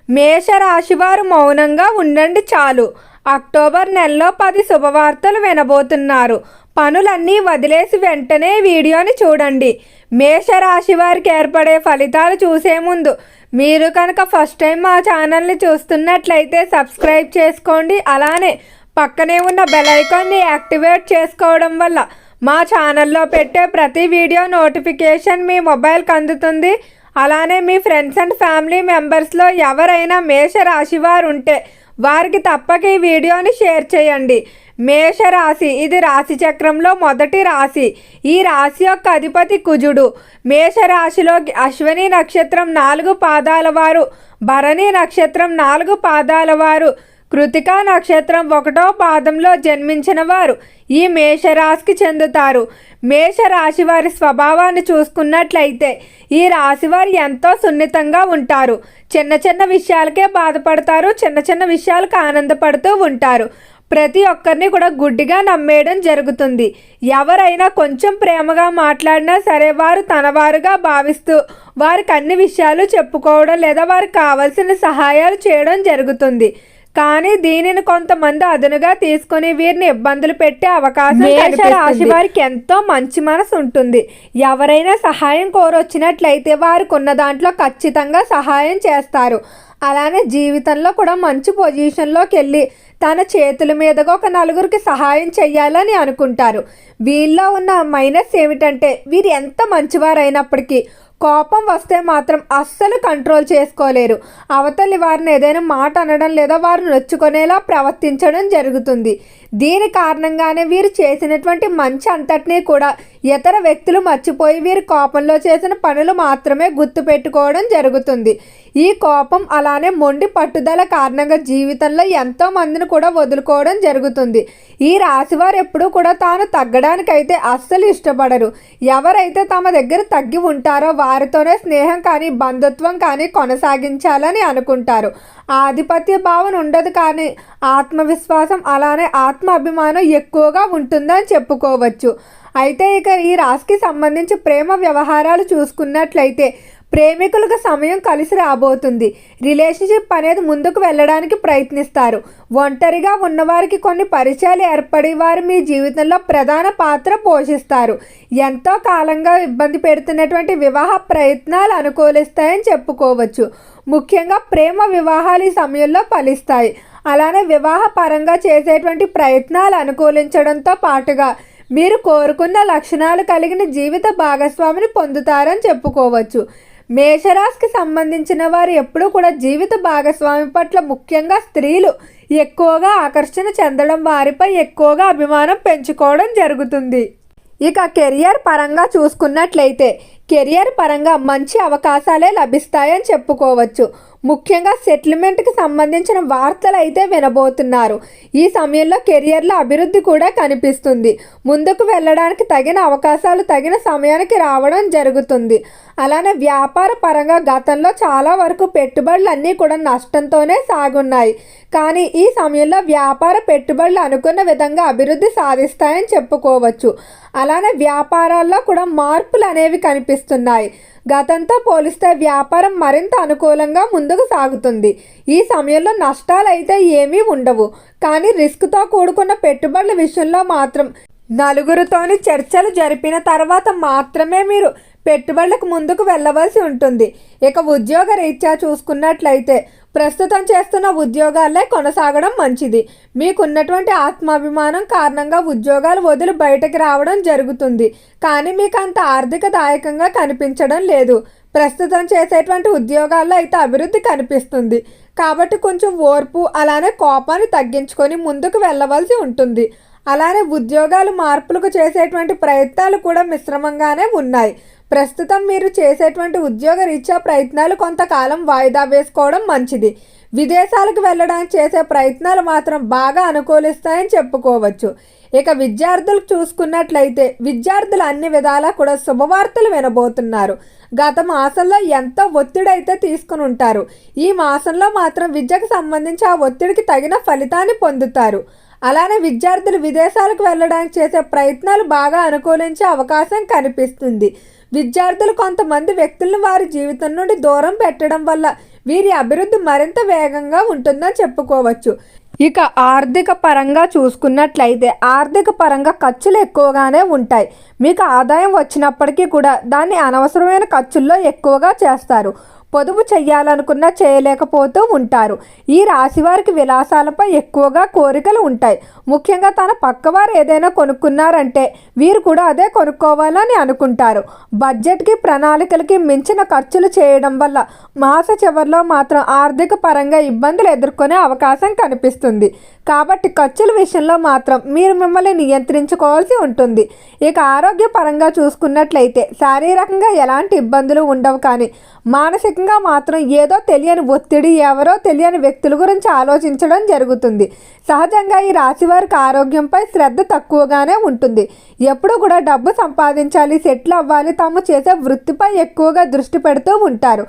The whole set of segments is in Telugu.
మేషరాశివారు మౌనంగా ఉండండి చాలు. అక్టోబర్ నెలలో 10 శుభవార్తలు వినబోతున్నారు. పనులన్నీ వదిలేసి వెంటనే వీడియోని చూడండి. మేషరాశి వారికి ఏర్పడే ఫలితాలు చూసే ముందు మీరు కనుక ఫస్ట్ టైం మా ఛానల్ని చూస్తున్నట్లయితే సబ్స్క్రైబ్ చేసుకోండి. అలానే పక్కనే ఉన్న బెల్ ఐకాన్ని యాక్టివేట్ చేసుకోవడం వల్ల మా ఛానల్లో పెట్టే ప్రతి వీడియో నోటిఫికేషన్ మీ మొబైల్కి అందుతుంది. అలానే మీ ఫ్రెండ్స్ అండ్ ఫ్యామిలీ మెంబర్స్లో ఎవరైనా మేషరాశి వారు ఉంటే వారికి తప్పక ఈ వీడియోని షేర్ చేయండి. మేషరాశి ఇది రాశి చక్రంలో మొదటి రాశి. ఈ రాశి యొక్క అధిపతి కుజుడు. మేషరాశిలో అశ్విని నక్షత్రం 4 పాదాల వారు, భరణి నక్షత్రం 4 పాదాల వారు, కృతికా నక్షత్రం 1వ పాదంలో జన్మించిన వారు ఈ మేషరాశికి చెందుతారు. మేషరాశి వారి స్వభావాన్ని చూసుకున్నట్లయితే ఈ రాశి వారు ఎంతో సున్నితంగా ఉంటారు. చిన్న చిన్న విషయాలకే బాధపడతారు, చిన్న చిన్న విషయాలకు ఆనందపడుతూ ఉంటారు. ప్రతి ఒక్కరిని కూడా గుడ్డిగా నమ్మేయడం జరుగుతుంది. ఎవరైనా కొంచెం ప్రేమగా మాట్లాడినా సరే వారు తనవారుగా భావిస్తూ వారికి అన్ని విషయాలు చెప్పుకోవడం లేదా వారికి కావాల్సిన సహాయాలు చేయడం జరుగుతుంది. కానీ దీనిని కొంతమంది అదనుగా తీసుకుని వీరిని ఇబ్బందులు పెట్టే అవకాశం. మేషరాశి వారికి ఎంతో మంచి మనసు ఉంటుంది. ఎవరైనా సహాయం కోరొచ్చినట్లయితే వారికి ఉన్న దాంట్లో ఖచ్చితంగా సహాయం చేస్తారు. అలానే జీవితంలో కూడా మంచి పొజిషన్లోకి వెళ్ళి తన చేతుల మీదుగా ఒక నలుగురికి సహాయం చేయాలని అనుకుంటారు. వీళ్ళలో ఉన్న మైనస్ ఏమిటంటే వీరు ఎంత మంచివారైనప్పటికీ కోపం వస్తే మాత్రం అస్సలు కంట్రోల్ చేసుకోలేరు. అవతలి వారిని ఏదైనా మాట అనడం లేదా వారు నొచ్చుకునేలా ప్రవర్తించడం జరుగుతుంది. దీని కారణంగానే వీరు చేసినటువంటి మంచి అంతటినీ కూడా ఇతర వ్యక్తులు మర్చిపోయి వీరి కోపంలో చేసిన పనులు మాత్రమే గుర్తు పెట్టుకోవడం జరుగుతుంది. ఈ కోపం అలానే మొండి పట్టుదల కారణంగా జీవితంలో ఎంతో మందిని కూడా వదులుకోవడం జరుగుతుంది. ఈ రాశివారు ఎప్పుడూ కూడా తాను తగ్గడానికైతే అస్సలు ఇష్టపడరు. ఎవరైతే తమ దగ్గర తగ్గి ఉంటారో వారితోనే స్నేహం కానీ బంధుత్వం కానీ కొనసాగించాలని అనుకుంటారు. ఆధిపత్య భావన ఉండదు, కానీ ఆత్మవిశ్వాసం అలానే ఆత్మాభిమానం ఎక్కువగా ఉంటుందని చెప్పుకోవచ్చు. అయితే ఇక ఈ రాశికి సంబంధించి ప్రేమ వ్యవహారాలు చూసుకున్నట్లయితే ప్రేమికులకు సమయం కలిసి రాబోతుంది. రిలేషన్షిప్ అనేది ముందుకు వెళ్ళడానికి ప్రయత్నిస్తారు. ఒంటరిగా ఉన్నవారికి కొన్ని పరిచయాలు ఏర్పడి వారు మీ జీవితంలో ప్రధాన పాత్ర పోషిస్తారు. ఎంతో కాలంగా ఇబ్బంది పెడుతున్నటువంటి వివాహ ప్రయత్నాలు అనుకూలిస్తాయని చెప్పుకోవచ్చు. ముఖ్యంగా ప్రేమ వివాహాలు ఈ సమయంలో ఫలిస్తాయి. అలానే వివాహ పరంగా చేసేటువంటి ప్రయత్నాలు అనుకూలించడంతో పాటుగా మీరు కోరుకున్న లక్షణాలు కలిగిన జీవిత భాగస్వామిని పొందుతారని చెప్పుకోవచ్చు. మేషరాశికి సంబంధించిన వారు ఎప్పుడూ కూడా జీవిత భాగస్వామి పట్ల ముఖ్యంగా స్త్రీలు ఎక్కువగా ఆకర్షణ చెందడం, వారిపై ఎక్కువగా అభిమానం పెంచుకోవడం జరుగుతుంది. ఇక కెరియర్ పరంగా చూసుకున్నట్లయితే కెరియర్ పరంగా మంచి అవకాశాలే లభిస్తాయని చెప్పుకోవచ్చు. ముఖ్యంగా సెటిల్మెంట్కి సంబంధించిన వార్తలు అయితే వినబోతున్నారు. ఈ సమయంలో కెరియర్లో అభివృద్ధి కూడా కనిపిస్తుంది. ముందుకు వెళ్ళడానికి తగిన అవకాశాలు తగిన సమయానికి రావడం జరుగుతుంది. అలానే వ్యాపార పరంగా గతంలో చాలా వరకు పెట్టుబడులు అన్నీ కూడా నష్టంతోనే సాగున్నాయి. కానీ ఈ సమయంలో వ్యాపార పెట్టుబడులు అనుకున్న విధంగా అభివృద్ధి సాధిస్తాయని చెప్పుకోవచ్చు. అలానే వ్యాపారాల్లో కూడా మార్పులు అనేవి కనిపిస్తున్నాయి. గతంతో పోలిస్తే వ్యాపారం మరింత అనుకూలంగా ముందుకు సాగుతుంది. ఈ సమయంలో నష్టాలు అయితే ఏమీ ఉండవు, కానీ రిస్క్తో కూడుకున్న పెట్టుబడుల విషయంలో మాత్రం నలుగురితోని చర్చలు జరిపిన తర్వాత మాత్రమే మీరు పెట్టుబడులకు ముందుకు వెళ్ళవలసి ఉంటుంది. ఇక ఉద్యోగ రీత్యా చూసుకున్నట్లయితే ప్రస్తుతం చేస్తున్న ఉద్యోగాలే కొనసాగడం మంచిది. మీకున్నటువంటి ఆత్మాభిమానం కారణంగా ఉద్యోగాలు వదిలి బయటకు రావడం జరుగుతుంది. కానీ మీకు అంత ఆర్థికదాయకంగా కనిపించడం లేదు. ప్రస్తుతం చేసేటువంటి ఉద్యోగాల్లో అయితే అభివృద్ధి కనిపిస్తుంది. కాబట్టి కొంచెం ఓర్పు అలానే కోపాన్ని తగ్గించుకొని ముందుకు వెళ్ళవలసి ఉంటుంది. అలానే ఉద్యోగాలు మార్పులకు చేసేటువంటి ప్రయత్నాలు కూడా మిశ్రమంగానే ఉన్నాయి. ప్రస్తుతం మీరు చేసేటువంటి ఉద్యోగ రీత్యా ప్రయత్నాలు కొంతకాలం వాయిదా వేసుకోవడం మంచిది. విదేశాలకు వెళ్ళడానికి చేసే ప్రయత్నాలు మాత్రం బాగా అనుకూలిస్తాయని చెప్పుకోవచ్చు. ఇక విద్యార్థులు చూసుకున్నట్లయితే విద్యార్థులు అన్ని విధాలా కూడా శుభవార్తలు వినబోతున్నారు. గత మాసంలో ఎంతో ఒత్తిడి అయితే తీసుకుని ఉంటారు. ఈ మాసంలో మాత్రం విద్యకు సంబంధించి ఆ ఒత్తిడికి తగిన ఫలితాన్ని పొందుతారు. అలానే విద్యార్థులు విదేశాలకు వెళ్ళడానికి చేసే ప్రయత్నాలు బాగా అనుకూలించే అవకాశం కనిపిస్తుంది. విద్యార్థులు కొంతమంది వ్యక్తులను వారి జీవితం నుండి దూరం పెట్టడం వల్ల వీరి అభివృద్ధి మరింత వేగంగా ఉంటుందని చెప్పుకోవచ్చు. ఇక ఆర్థిక పరంగా చూసుకున్నట్లయితే ఆర్థిక పరంగా ఖర్చులు ఎక్కువగానే ఉంటాయి. మీకు ఆదాయం వచ్చినప్పటికీ కూడా దాన్ని అనవసరమైన ఖర్చుల్లో ఎక్కువగా చేస్తారు. పొదుపు చేయాలనుకున్నా చేయలేకపోతూ ఉంటారు. ఈ రాశి వారికి విలాసాలపై ఎక్కువగా కోరికలు ఉంటాయి. ముఖ్యంగా తన పక్కవారు ఏదైనా కొనుక్కున్నారంటే వీరు కూడా అదే కొనుక్కోవాలని అనుకుంటారు. బడ్జెట్కి ప్రణాళికలకి మించిన ఖర్చులు చేయడం వల్ల మాస చివరిలో మాత్రం ఆర్థిక పరంగా ఇబ్బందులు ఎదుర్కొనే అవకాశం కనిపిస్తుంది. కాబట్టి ఖర్చుల విషయంలో మాత్రం మీరు మిమ్మల్ని నియంత్రించుకోవాల్సి ఉంటుంది. ఇక ఆరోగ్య పరంగా చూసుకున్నట్లయితే శారీరకంగా ఎలాంటి ఇబ్బందులు ఉండవు, కానీ మానసికంగా మాత్రం ఏదో తెలియని ఒత్తిడి, ఎవరో తెలియని వ్యక్తుల గురించి ఆలోచించడం జరుగుతుంది. సహజంగా ఈ రాశి వారికి ఆరోగ్యంపై శ్రద్ధ తక్కువగానే ఉంటుంది. ఎప్పుడు కూడా డబ్బు సంపాదించాలి, సెటిల్ అవ్వాలి, తాము చేసే వృత్తిపై ఎక్కువగా దృష్టి పెడుతూ ఉంటారు.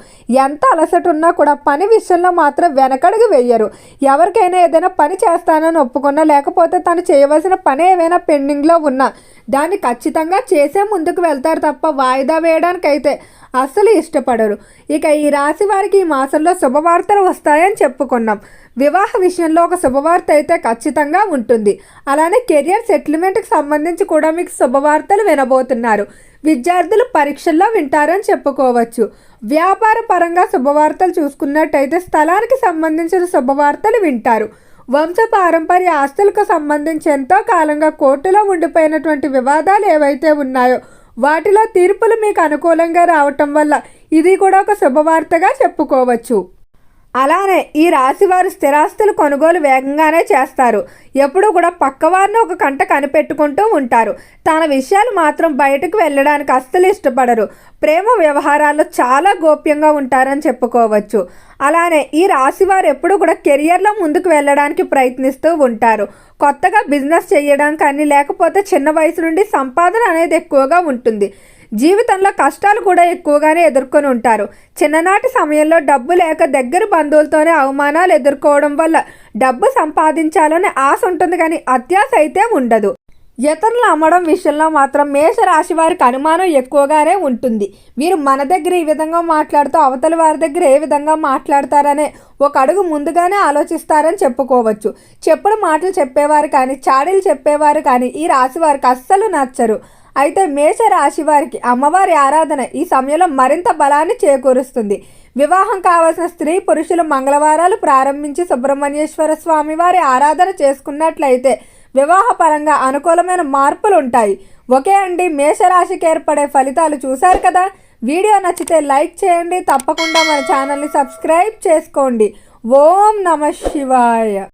ఎంత అలసట ఉన్నా కూడా పని విషయంలో మాత్రం వెనకడుగు వేయరు. ఎవరికైనా ఏదైనా పని చేస్తానని ఒప్పుకున్నా, లేకపోతే తను చేయవలసిన పని ఏమైనా పెండింగ్లో ఉన్నా దాన్ని ఖచ్చితంగా చేసే ముందుకు వెళ్తారు తప్ప వాయిదా వేయడానికైతే అస్సలు ఇష్టపడరు. ఇక ఈ రాశి వారికి ఈ మాసంలో శుభవార్తలు వస్తాయని చెప్పుకున్నాం. వివాహ విషయంలో ఒక శుభవార్త అయితే ఖచ్చితంగా ఉంటుంది. అలానే కెరియర్ సెటిల్మెంట్కి సంబంధించి కూడా మీకు శుభవార్తలు వినబోతున్నారు. విద్యార్థులు పరీక్షల్లో వింటారని చెప్పుకోవచ్చు. వ్యాపార పరంగా శుభవార్తలు చూసుకున్నట్టయితే స్థలానికి సంబంధించిన శుభవార్తలు వింటారు. వంశపారంపర్య ఆస్తులకు సంబంధించి ఎంతో కాలంగా కోర్టులో ఉండిపోయినటువంటి వివాదాలు ఏవైతే ఉన్నాయో వాటిలో తీర్పులు మీకు అనుకూలంగా రావటం వల్ల ఇది కూడా ఒక శుభవార్తగా చెప్పుకోవచ్చు. అలానే ఈ రాశి వారు స్థిరాస్తులు కొనుగోలు వేగంగానే చేస్తారు. ఎప్పుడూ కూడా పక్కవారిని ఒక కంట కనిపెట్టుకుంటూ ఉంటారు. తన విషయాలు మాత్రం బయటకు వెళ్ళడానికి అస్సలు ఇష్టపడరు. ప్రేమ వ్యవహారాల్లో చాలా గోప్యంగా ఉంటారని చెప్పుకోవచ్చు. అలానే ఈ రాశి వారు ఎప్పుడు కూడా కెరియర్లో ముందుకు వెళ్ళడానికి ప్రయత్నిస్తూ ఉంటారు. కొత్తగా బిజినెస్ చేయడం కానీ, లేకపోతే చిన్న వయసు నుండి సంపాదన అనేది ఎక్కువగా ఉంటుంది. జీవితంలో కష్టాలు కూడా ఎక్కువగానే ఎదుర్కొని ఉంటారు. చిన్ననాటి సమయంలో డబ్బు లేక దగ్గర బంధువులతోనే అవమానాలు ఎదుర్కోవడం వల్ల డబ్బు సంపాదించాలనే ఆశ ఉంటుంది, కానీ అత్యాశ అయితే ఉండదు. ఇతరులు అమ్మడం విషయంలో మాత్రం మేషరాశి వారికి అనుమానం ఎక్కువగానే ఉంటుంది. వీరు మన దగ్గర ఈ విధంగా మాట్లాడుతూ అవతల వారి దగ్గర ఏ విధంగా మాట్లాడతారనే ఒక అడుగు ముందుగానే ఆలోచిస్తారని చెప్పుకోవచ్చు. చెప్పుడు మాటలు చెప్పేవారు కానీ, చాడీలు చెప్పేవారు కానీ ఈ రాశి వారికి అస్సలు నచ్చరు. అయితే మేషరాశి వారికి అమ్మవారి ఆరాధన ఈ సమయంలో మరింత బలాన్ని చేకూరుస్తుంది. వివాహం కావాల్సిన స్త్రీ పురుషులు మంగళవారాలు ప్రారంభించి సుబ్రహ్మణ్యేశ్వర స్వామి వారి ఆరాధన చేసుకున్నట్లయితే వివాహపరంగా అనుకూలమైన మార్పులు ఉంటాయి. ఓకే అండి, మేషరాశికి ఏర్పడే ఫలితాలు చూశారు కదా. వీడియో నచ్చితే లైక్ చేయండి, తప్పకుండా మన ఛానల్ని సబ్స్క్రైబ్ చేసుకోండి. ఓం నమః శివాయ.